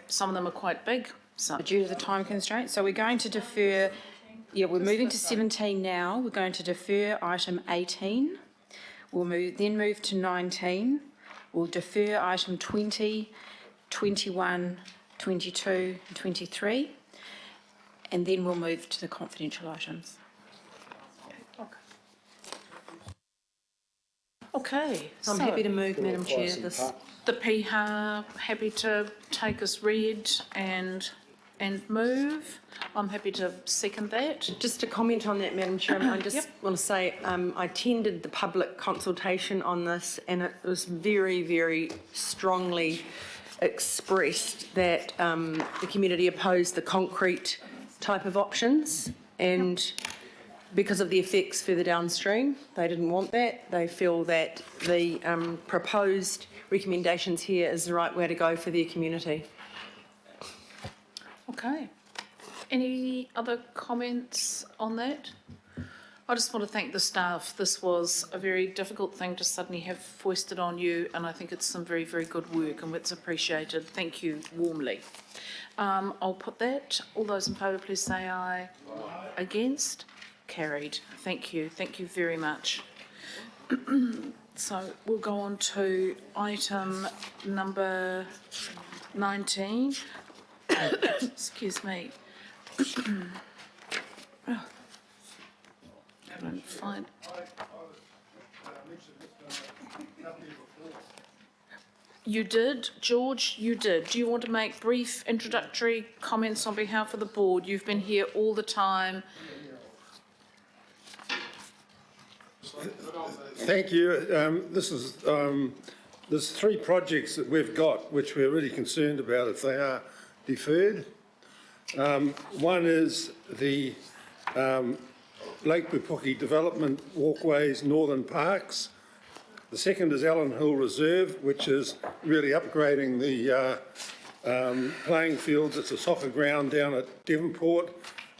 some of them are quite big. So Due to the time constraint, so we're going to defer, we're moving to 17 now. We're going to defer item 18. We'll then move to 19. We'll defer item 20, 21, 22, and 23. And then we'll move to the confidential items. Okay. I'm happy to move, Madam Chair. The Piha happy to take as read and move. I'm happy to second that. Just to comment on that, Madam Chair, I just want to say I attended the public consultation on this, and it was very, very strongly expressed that the community opposed the concrete type of options, and because of the effects further downstream, they didn't want that. They feel that the proposed recommendations here is the right way to go for their community. Okay. Any other comments on that? I just want to thank the staff. This was a very difficult thing to suddenly have foisted on you, and I think it's some very, very good work, and it's appreciated. Thank you warmly. I'll put that. All those in favour, please say aye. Against? Carried. Thank you. Thank you very much. So we'll go on to item number 19. Excuse me. I don't find. You did, George, you did. Do you want to make brief introductory comments on behalf of the board? You've been here all the time. Thank you. There's 3 projects that we've got which we're really concerned about if they are deferred. One is the Lake Pupuki Development Walkways, Northern Parks. The second is Allen Hill Reserve, which is really upgrading the playing fields. It's a soccer ground down at Devonport.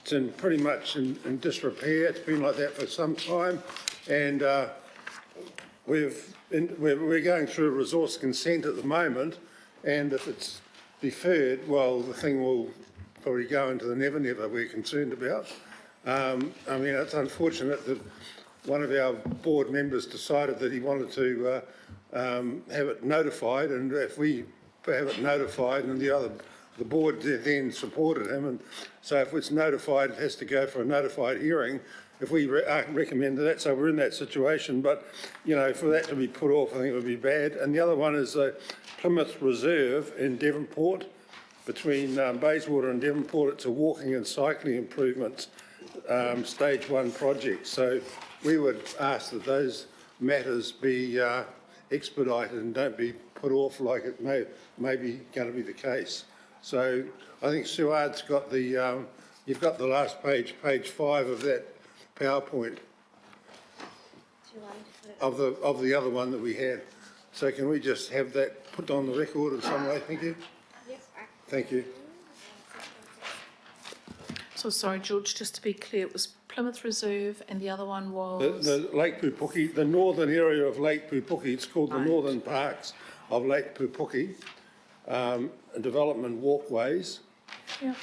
It's pretty much in disrepair. It's been like that for some time. And we're going through a resource consent at the moment, and if it's deferred, well, the thing will probably go into the never never we're concerned about. I mean, it's unfortunate that one of our board members decided that he wanted to have it notified, and if we have it notified, and the board then supported him, and so if it's notified, it has to go for a notified hearing. If we recommended that, so we're in that situation. But, you know, for that to be put off, I think it would be bad. And the other one is the Plymouth Reserve in Devonport, between Bayswater and Devonport. It's a walking and cycling improvements stage 1 project. So we would ask that those matters be expedited and don't be put off like it may be going to be the case. So I think Suard's got the, you've got the last page, page 5 of that PowerPoint of the other one that we had. So can we just have that put on the record in some way? Thank you. Yes, sir. Thank you. So sorry, George, just to be clear, it was Plymouth Reserve and the other one was? The Lake Pupuki, the northern area of Lake Pupuki. It's called the Northern Parks of Lake Pupuki, development walkways. Yeah.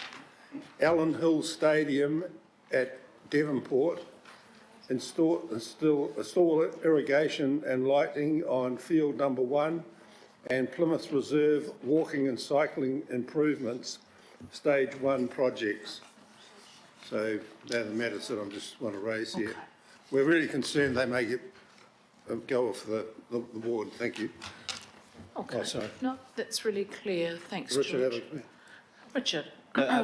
Allen Hill Stadium at Devonport, install irrigation and lighting on field number 1, and Plymouth Reserve walking and cycling improvements, stage 1 projects. So they're the matters that I just want to raise here. We're really concerned they may go off the board. Thank you. Okay. Oh, sorry. No, that's really clear. Thanks, Richard, George. Richard.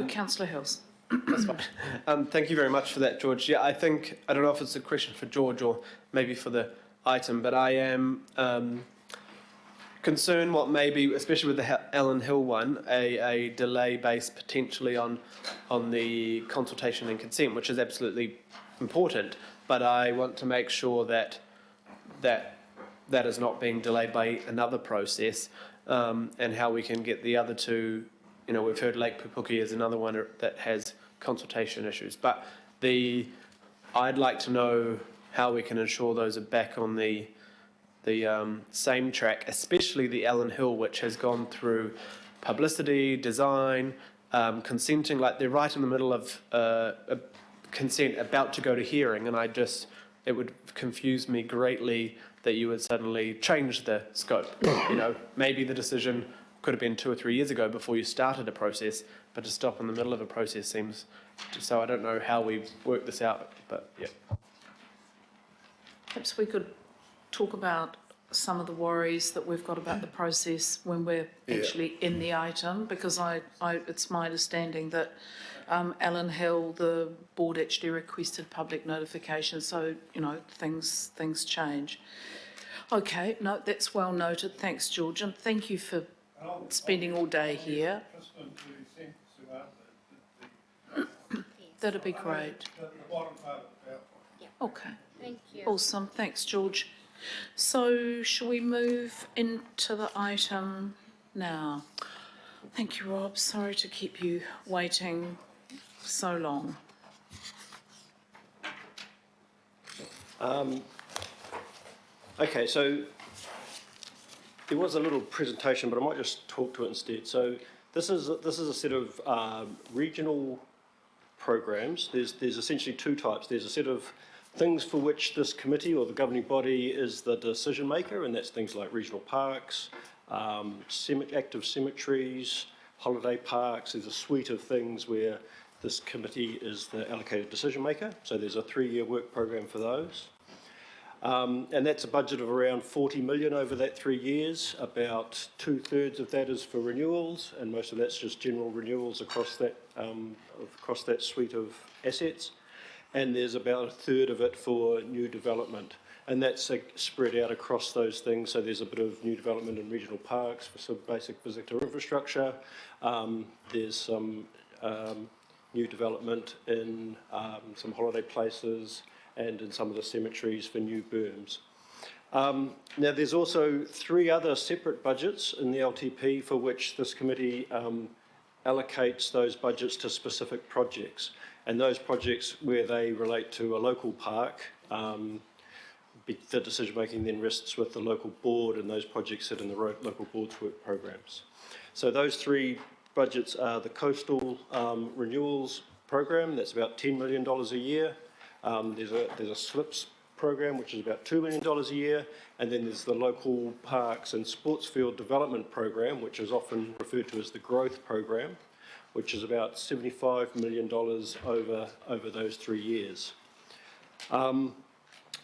Councillor Hills. That's fine. Thank you very much for that, George. Yeah, I don't know if it's a question for George or maybe for the item, but I am concerned what may be, especially with the Allen Hill one, a delay based potentially on the consultation and consent, which is absolutely important, but I want to make sure that is not being delayed by another process, and how we can get the other two. You know, we've heard Lake Pupuki is another one that has consultation issues, but I'd like to know how we can ensure those are back on the same track, especially the Allen Hill, which has gone through publicity, design, consenting, like they're right in the middle of a consent about to go to hearing, and it would confuse me greatly that you would suddenly change the scope. Maybe the decision could have been 2 or 3 years ago before you started a process, but to stop in the middle of a process seems, so I don't know how we work this out, but yeah. Perhaps we could talk about some of the worries that we've got about the process when we're actually in the item, because it's my understanding that Alan Hill, the board actually requested public notification, so, things change. Okay, no, that's well noted. Thanks, George, and thank you for spending all day here. That'd be great. Okay. Thank you. Awesome, thanks, George. So, shall we move into the item now? Thank you, Rob. Sorry to keep you waiting so long. Okay, so there was a little presentation, but I might just talk to it instead. So this is a set of regional programs. There's essentially two types. There's a set of things for which this committee or the governing body is the decision maker, and that's things like regional parks, active cemeteries, holiday parks. There's a suite of things where this committee is the allocated decision maker. So there's a 3-year work program for those. And that's a budget of around 40 million over that 3 years. About 2/3 of that is for renewals, and most of that's just general renewals across that suite of assets. And there's about 1/3 of it for new development, and that's spread out across those things. So there's a bit of new development in regional parks for some basic visitor infrastructure. There's some new development in some holiday places and in some of the cemeteries for new berms. Now there's also 3 other separate budgets in the LTP for which this committee allocates those budgets to specific projects. And those projects where they relate to a local park, the decision making then rests with the local board, and those projects sit in the local board's work programs. So those 3 budgets are the coastal renewals program, that's about $10 million a year. There's a SLIPS program, which is about $2 million a year, and then there's the local parks and sports field development program, which is often referred to as the growth program, which is about $75 million over those 3 years.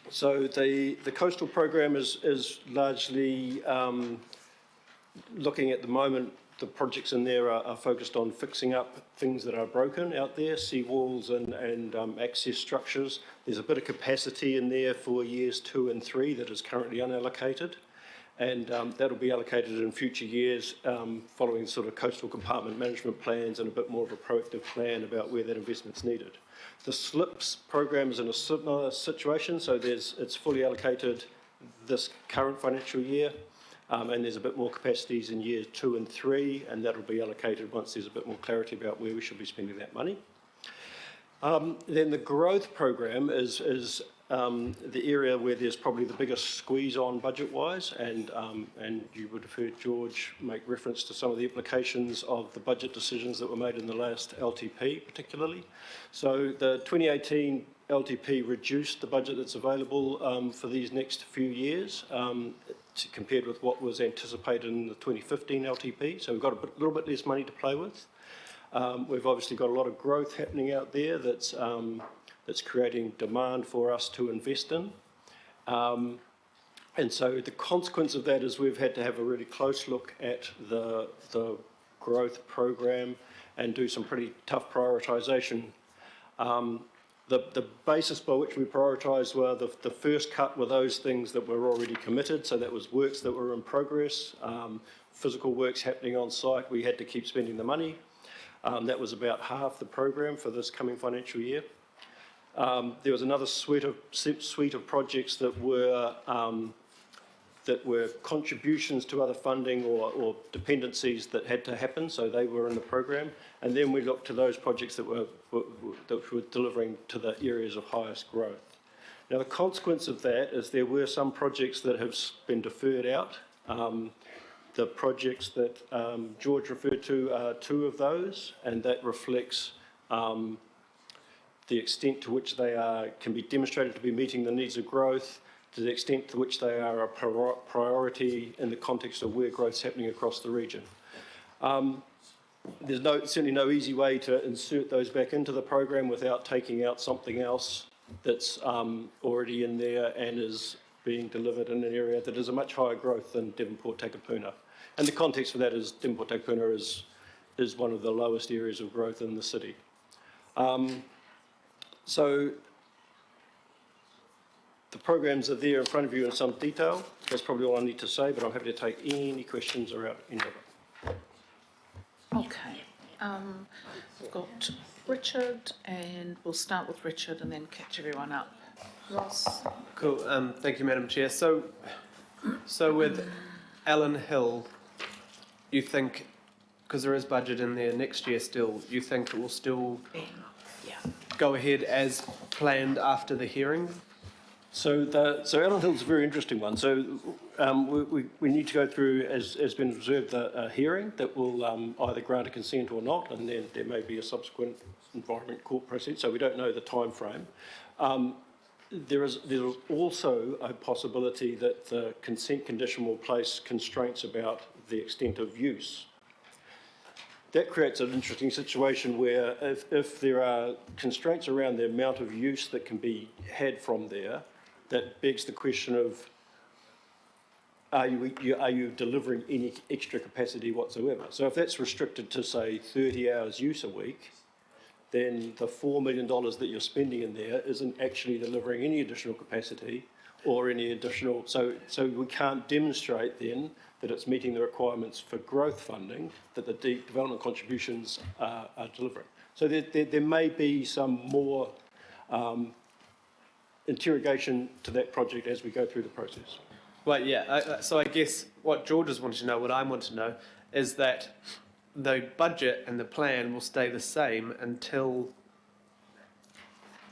So the coastal program is largely looking at the moment. The projects in there are focused on fixing up things that are broken out there, seawalls and access structures. There's a bit of capacity in there for years 2 and 3 that is currently unallocated, and that'll be allocated in future years following sort of coastal compartment management plans and a bit more of a proactive plan about where that investment's needed. The SLIPS program is in a similar situation, so it's fully allocated this current financial year. And there's a bit more capacities in years 2 and 3, and that'll be allocated once there's a bit more clarity about where we should be spending that money. Then the growth program is the area where there's probably the biggest squeeze on budget-wise, and you would have heard George make reference to some of the implications of the budget decisions that were made in the last LTP particularly. So the 2018 LTP reduced the budget that's available for these next few years compared with what was anticipated in the 2015 LTP. So we've got a little bit less money to play with. We've obviously got a lot of growth happening out there that's creating demand for us to invest in. And so the consequence of that is we've had to have a really close look at the growth program and do some pretty tough prioritisation. The basis by which we prioritised were the first cut were those things that were already committed, so that was works that were in progress, physical works happening on site. We had to keep spending the money. That was about half the program for this coming financial year. There was another suite of projects that were contributions to other funding or dependencies that had to happen, so they were in the program. And then we looked to those projects that were delivering to the areas of highest growth. Now the consequence of that is there were some projects that have been deferred out. the projects that George referred to are two of those, and that reflects the extent to which they can be demonstrated to be meeting the needs of growth, to the extent to which they are a priority in the context of where growth's happening across the region. There's certainly no easy way to insert those back into the program without taking out something else that's already in there and is being delivered in an area that is a much higher growth than Devonport Takapuna. And the context for that is Devonport Takapuna is one of the lowest areas of growth in the city. So the programs are there in front of you in some detail. That's probably all I need to say, but I'm happy to take any questions around any of it. Okay, we've got Richard, and we'll start with Richard and then catch everyone up. Ross? Cool. Thank you, Madam Chair. So with Allen Hill, you think, because there is budget in there next year still, you think it will still go ahead as planned after the hearing? So Allen Hill's a very interesting one. So we need to go through, as been observed, a hearing that will either grant a consent or not, and then there may be a subsequent Environment Court process. So we don't know the time frame. There's also a possibility that the consent condition will place constraints about the extent of use. That creates an interesting situation where if there are constraints around the amount of use that can be had from there, that begs the question of, are you delivering any extra capacity whatsoever? So if that's restricted to, say, 30 hours use a week, then the $4 million that you're spending in there isn't actually delivering any additional capacity or any additional, so we can't demonstrate then that it's meeting the requirements for growth funding that the development contributions are delivering. So there may be some more interrogation to that project as we go through the process. Well, yeah, so I guess what George is wanting to know, what I want to know, is that the budget and the plan will stay the same until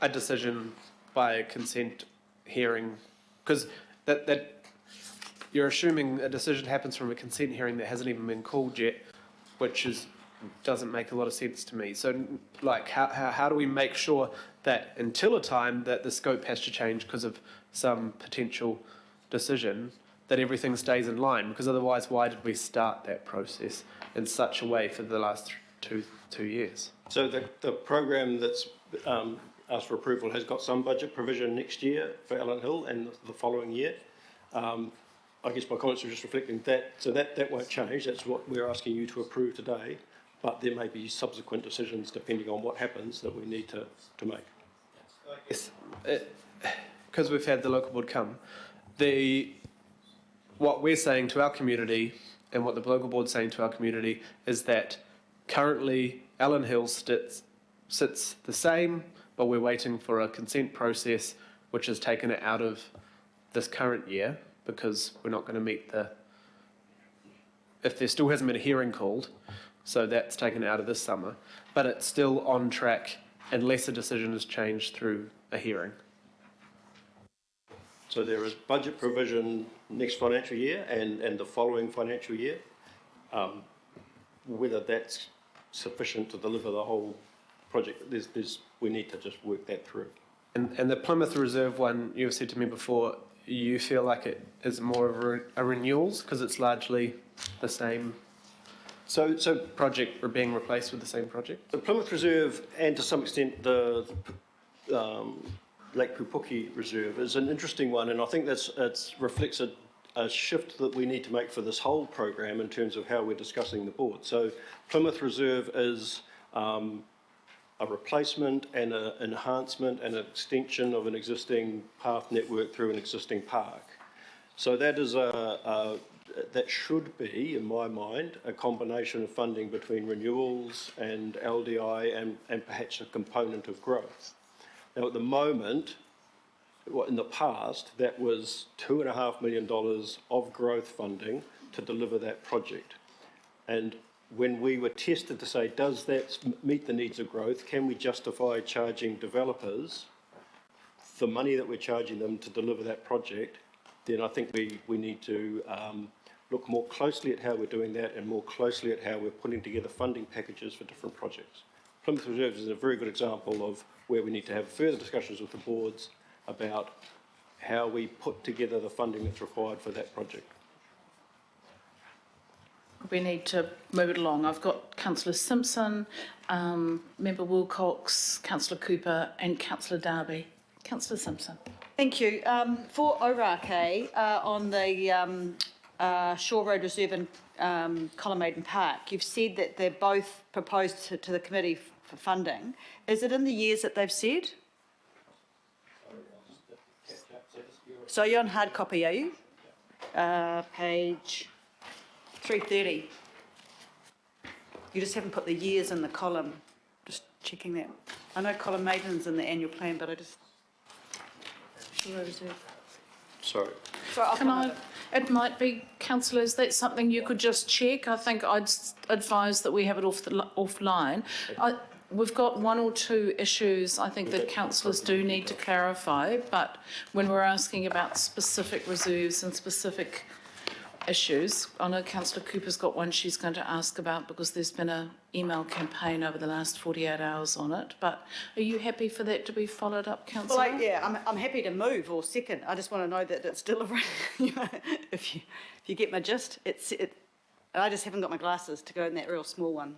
a decision by a consent hearing, because that you're assuming a decision happens from a consent hearing that hasn't even been called yet, which doesn't make a lot of sense to me. So, like, how do we make sure that until a time that the scope has to change because of some potential decision, that everything stays in line? Because otherwise, why did we start that process in such a way for the last two years? So the program that's asked for approval has got some budget provision next year for Allen Hill and the following year. I guess my comments are just reflecting that, so that won't change. That's what we're asking you to approve today, but there may be subsequent decisions depending on what happens that we need to make. Yes, because we've had the local board come, what we're saying to our community and what the local board's saying to our community is that currently Allen Hill sits the same, but we're waiting for a consent process which has taken it out of this current year because we're not going to meet if there still hasn't been a hearing called, so that's taken it out of this summer, but it's still on track unless a decision is changed through a hearing. So there is budget provision next financial year and the following financial year. Whether that's sufficient to deliver the whole project, we need to just work that through. And the Plymouth Reserve one, you've said to me before, you feel like it is more of a renewals because it's largely the same project being replaced with the same project? The Plymouth Reserve and to some extent the Lake Pupuki Reserve is an interesting one, and I think it reflects a shift that we need to make for this whole program in terms of how we're discussing the board. So Plymouth Reserve is a replacement and an enhancement and an extension of an existing path network through an existing park. So that is that should be, in my mind, a combination of funding between renewals and LDI and perhaps a component of growth. Now, at the moment, in the past, that was $2.5 million of growth funding to deliver that project. And when we were tested to say, does that meet the needs of growth, can we justify charging developers the money that we're charging them to deliver that project, then I think we need to look more closely at how we're doing that and more closely at how we're putting together funding packages for different projects. Plymouth Reserves is a very good example of where we need to have further discussions with the boards about how we put together the funding that's required for that project. We need to move it along. I've got Councillor Simpson, Member Wilcox, Councillor Cooper and Councillor Darby. Councillor Simpson. Thank you. For Orake, on the Shore Road Reserve and Collimmaden Park, you've said that they're both proposed to the committee for funding. Is it in the years that they've said? So you're on hard copy, are you? Page 330. You just haven't put the years in the column. Just checking that. I know Collimmaden's in the annual plan, but I just... Shore Road Reserve. Sorry. Sorry, I'll Can come I, with it. it might be, councillors, that's something you could just check. I think I'd advise that we have it offline. We've got one or two issues I think that councillors do need to clarify, but when we're asking about specific reserves and specific issues, I know Councillor Cooper's got one she's going to ask about because there's been an email campaign over the last 48 hours on it, but are you happy for that to be followed up, councillor? Well, I'm happy to move or second. I just want to know that it's delivering. You know, if you get my gist, I just haven't got my glasses to go in that real small one.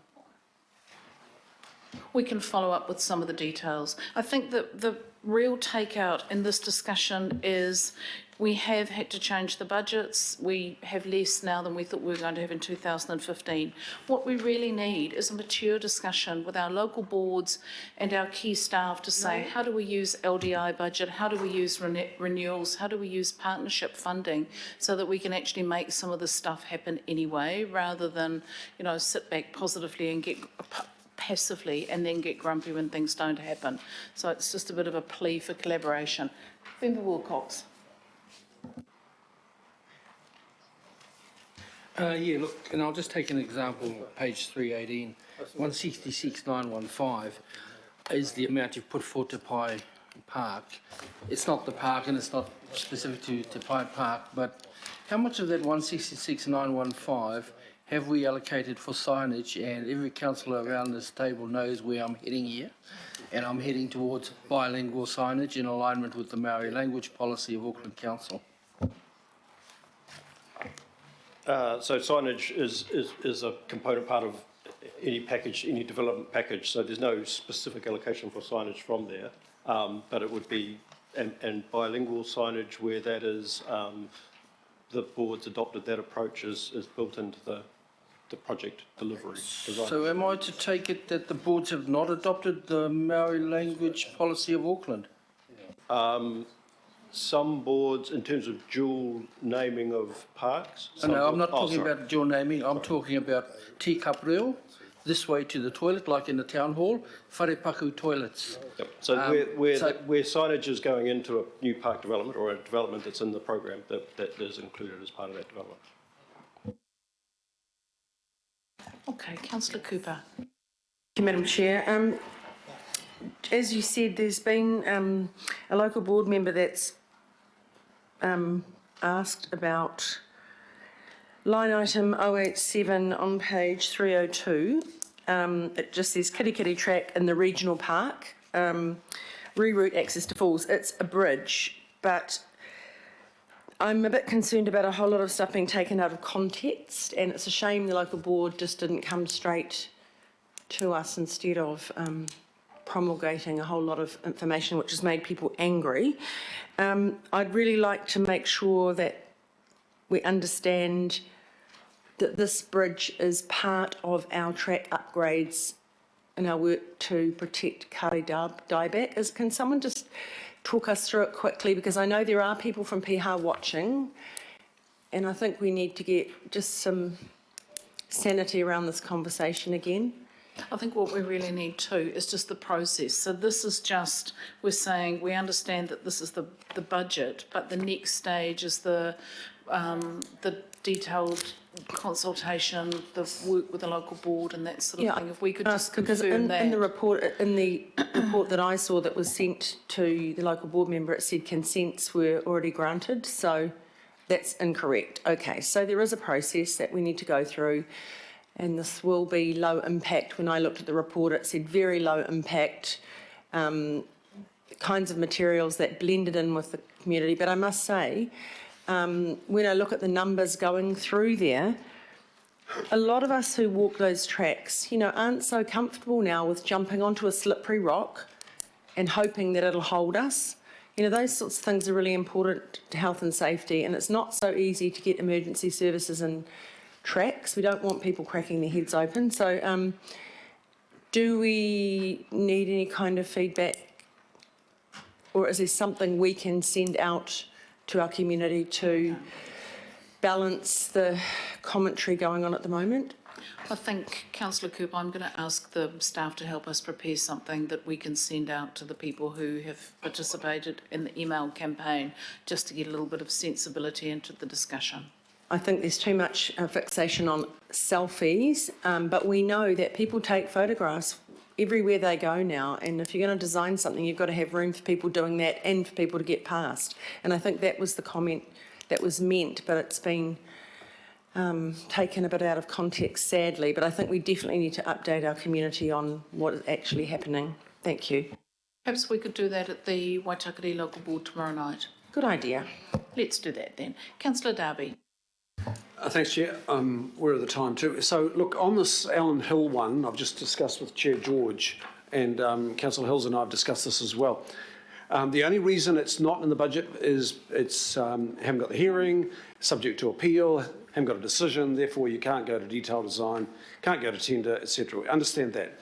We can follow up with some of the details. I think that the real takeout in this discussion is we have had to change the budgets. We have less now than we thought we were going to have in 2015. What we really need is a mature discussion with our local boards and our key staff to say, how do we use LDI budget? How do we use renewals? How do we use partnership funding so that we can actually make some of this stuff happen anyway, rather than, you know, sit back positively and get passively and then get grumpy when things don't happen. So it's just a bit of a plea for collaboration. Member Wilcox. Yeah, look, and I'll just take an example, page 318, 166,915 is the amount you've put forward to Piha Park. It's not the park and it's not specific to Piha Park, but how much of that 166,915 have we allocated for signage? And every councillor around this table knows where I'm heading here, and I'm heading towards bilingual signage in alignment with the Maori language policy of Auckland Council. So signage is a component part of any package, any development package, so there's no specific allocation for signage from there, but it would be, and bilingual signage where that is, the board's adopted that approach is built into the project delivery design. So am I to take it that the boards have not adopted the Maori language policy of Auckland? Some boards, in terms of dual naming of parks. No, I'm not talking about dual naming, I'm talking about teacup reo, this way to the toilet, like in the town hall, wharepaku toilets. Yep. So where signage is going into a new park development or a development that's in the program, that is included as part of that development. Okay, Councillor Cooper. Thank you, Madam Chair. As you said, there's been a local board member that's asked about line item 087 on page 302. It just says kitty kitty track in the regional park, reroute access to falls. It's a bridge, but I'm a bit concerned about a whole lot of stuff being taken out of context, and it's a shame the local board just didn't come straight to us instead of promulgating a whole lot of information which has made people angry. I'd really like to make sure that we understand that this bridge is part of our track upgrades in our work to protect Kari dieback. Can someone just talk us through it quickly, because I know there are people from Piha watching, and I think we need to get just some sanity around this conversation again. I think what we really need too is just the process. So this is just, we're saying we understand that this is the budget, but the next stage is the detailed consultation, the work with the local board and that sort of thing. If we could just confirm that. In the report that I saw that was sent to the local board member, it said consents were already granted. So That's incorrect. Okay, so there is a process that we need to go through, and this will be low impact. When I looked at the report, it said very low impact kinds of materials that blended in with the community. But I must say, when I look at the numbers going through there, a lot of us who walk those tracks, aren't so comfortable now with jumping onto a slippery rock and hoping that it'll hold us. Those sorts of things are really important to health and safety, and it's not so easy to get emergency services in tracks. We don't want people cracking their heads open. So do we need any kind of feedback, or is there something we can send out to our community to balance the commentary going on at the moment? I think, Councillor Cooper, I'm going to ask the staff to help us prepare something that we can send out to the people who have participated in the email campaign, just to get a little bit of sensibility into the discussion. I think there's too much fixation on selfies, but we know that people take photographs everywhere they go now, and if you're going to design something, you've got to have room for people doing that and for people to get past. And I think that was the comment that was meant, but it's been taken a bit out of context, sadly. But I think we definitely need to update our community on what is actually happening. Thank you. Perhaps we could do that at the Waitakere Local Board tomorrow night. Good idea. Let's do that then. Councillor Darby. Thanks, Chair. We're at the time too. So, look, on this Allen Hill one, I've just discussed with Chair George, and Councillor Hills and I have discussed this as well. The only reason it's not in the budget is it's haven't got the hearing, subject to appeal, haven't got a decision, therefore you can't go to detailed design, can't go to tender, etc. We understand that.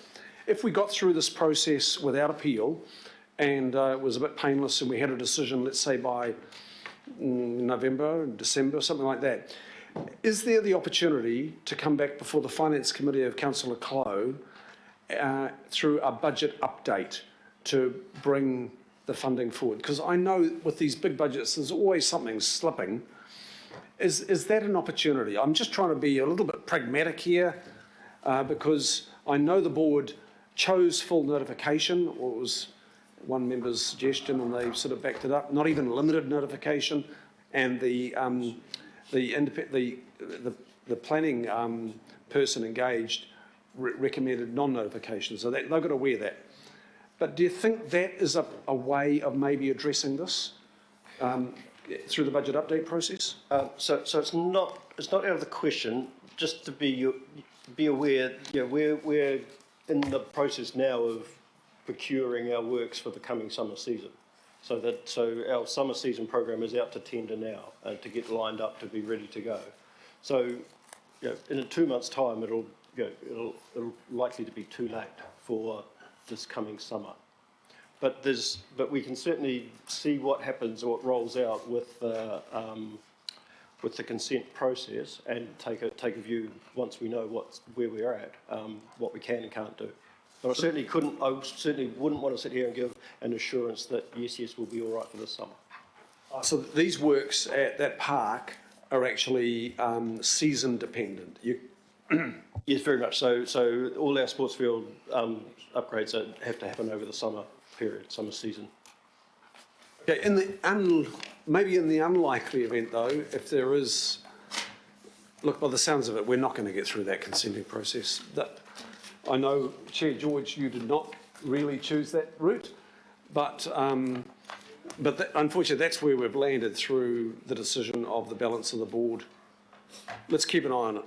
If we got through this process without appeal and it was a bit painless and we had a decision, let's say by November, December, something like that, is there the opportunity to come back before the Finance Committee of Councillor Clow through a budget update to bring the funding forward? Because I know with these big budgets, there's always something slipping. Is that an opportunity? I'm just trying to be a little bit pragmatic here because I know the board chose full notification, or it was one member's suggestion and they sort of backed it up, not even limited notification, and the planning person engaged recommended non-notification, so they've got to wear that. But do you think that is a way of maybe addressing this through the budget update process? So it's not out of the question. Just to be aware, we're in the process now of procuring our works for the coming summer season. So our summer season program is out to tender now to get lined up to be ready to go. So in 2 months' time, it'll likely to be too late for this coming summer. But we can certainly see what happens or what rolls out with the consent process and take a view once we know where we're at, what we can and can't do. But I certainly wouldn't want to sit here and give an assurance that yes, we'll be all right for this summer. So these works at that park are actually season dependent. Yes, very much so. So all our sports field upgrades have to happen over the summer period, summer season. Okay, maybe in the unlikely event though, if there is, look, by the sounds of it, we're not going to get through that consenting process. I know, Chair George, you did not really choose that route, but unfortunately that's where we've landed through the decision of the balance of the board. Let's keep an eye on it.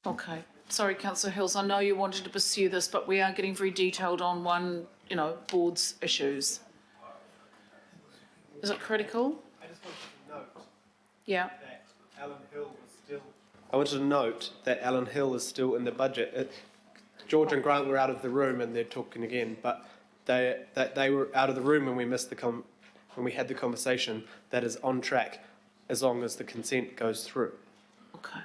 Okay. Sorry, Councillor Hills, I know you wanted to pursue this, but we are getting very detailed on one, board's issues. Is it critical? I just wanted to note Yeah. that Allen Hill was still... I wanted to note that Allen Hill is still in the budget. George and Grant were out of the room and they're talking again, but they were out of the room when we when we had the conversation. That is on track as long as the consent goes through. Okay.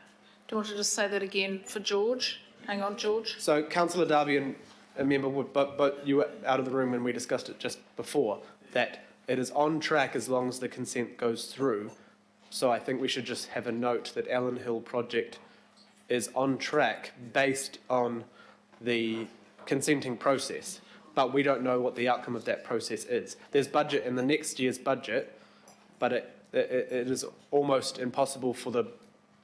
Do you want to just say that again for George? Hang on, George. So Councillor Darby and a member would, but you were out of the room when we discussed it just before, that it is on track as long as the consent goes through. So I think we should just have a note that Allen Hill project is on track based on the consenting process, but we don't know what the outcome of that process is. There's budget in the next year's budget, but it is almost impossible for the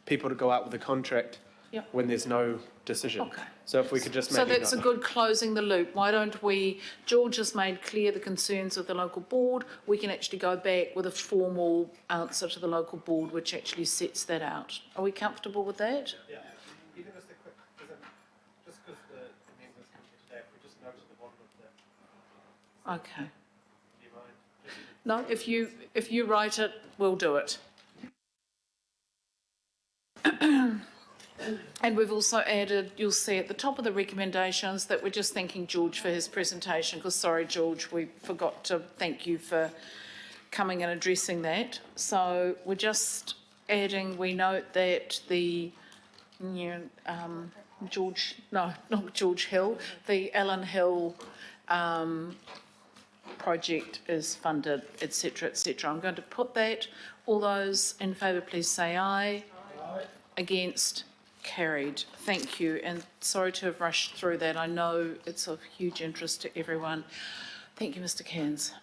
people to go out with a contract Yep. when there's no decision. Okay. So if we could just So maybe that's a not- good closing the loop. Why don't we, George has made clear the concerns of the local board. We can actually go back with a formal answer to the local board, which actually sets that out. Are we comfortable with that? Yeah, even just a quick, just because the members come here today, if we just note at the bottom of the, Okay. do you mind? No, if you write it, we'll do it. And we've also added, you'll see at the top of the recommendations that we're just thanking George for his presentation, because sorry, George, we forgot to thank you for coming and addressing that. So we're just adding, we note that the George, no, not George Hill, the Allen Hill project is funded, etc., etc. I'm going to put that. All those in favour, please say aye. Aye. Against? Carried. Thank you, and sorry to have rushed through that. I know it's of huge interest to everyone. Thank you, Mr. Cairns.